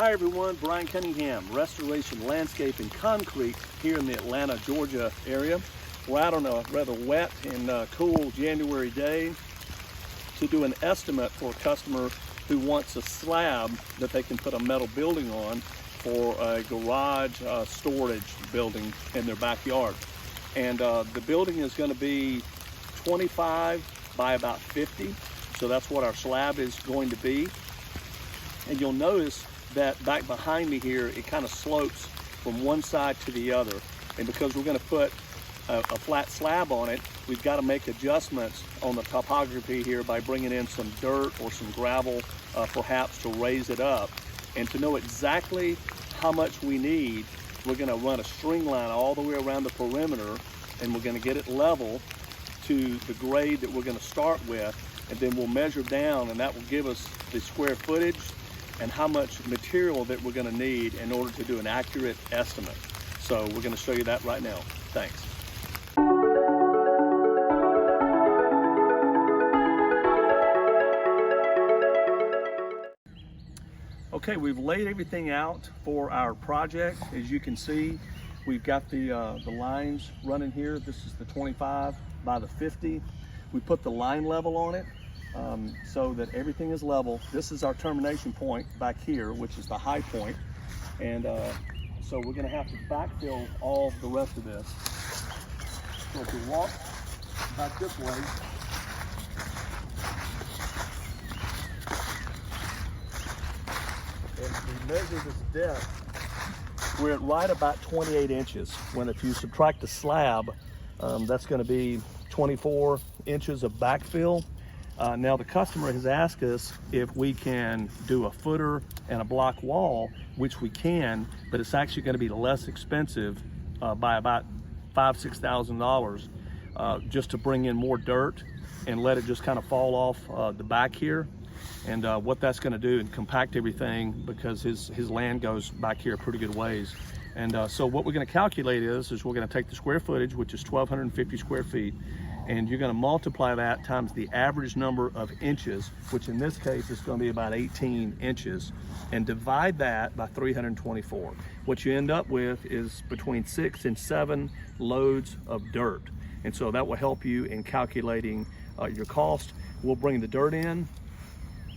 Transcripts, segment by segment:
Hi everyone, Brian Cunningham, Restoration Landscape and Concrete here in the Atlanta, Georgia area. We're out on a rather wet and cool January day to do an estimate for a customer who wants a slab that they can put a metal building on for a garage storage building in their backyard. And the building is going to be 25 by about 50, so that's what our slab is going to be. And you'll notice that back behind me here, it kind of slopes from one side to the other. And because we're going to put a flat slab on it, we've got to make adjustments on the topography here by bringing in some dirt or some gravel, perhaps to raise it up. And to know exactly how much we need, we're going to run a string line all the way around the perimeter, and we're going to get it level to the grade that we're going to start with, and then we'll measure down, and that will give us the square footage and how much material that we're going to need in order to do an accurate estimate. So we're going to show you that right now. Thanks. Okay, we've laid everything out for our project. As you can see, we've got the lines running here. This is the 25 by the 50. We put the line level on it so that everything is level. This is our termination point back here, which is the high point. And so we're gonna have to backfill all the rest of this. So if you walk back this way, and we measure this depth, we're at right about 28 inches. When if you subtract the slab, that's gonna be 24 inches of backfill. Now the customer has asked us if we can do a footer and a block wall, which we can, but it's actually going to be less expensive by about $5,000-6,000 just to bring in more dirt and let it just kind of fall off the back here. And what that's going to do and compact everything, because his land goes back here a pretty good ways. And so what we're going to calculate is we're going to take the square footage, which is 1,250 square feet, and you're going to multiply that times the average number of inches, which in this case is going to be about 18 inches, and divide that by 324. What you end up with is between 6 and 7 loads of dirt. And so that will help you in calculating your cost. We'll bring the dirt in,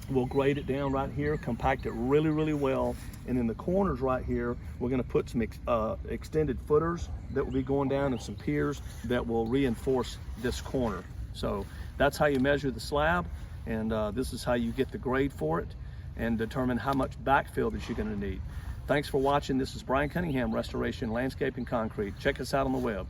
we'll grade it down right here, compact it really, really well. And in the corners right here, we're gonna put some extended footers that will be going down and some piers that will reinforce this corner. So that's how you measure the slab, and this is how you get the grade for it and determine how much backfill that you're gonna need. Thanks for watching. This is Brian Cunningham, Restoration Landscape and Concrete. Check us out on the web.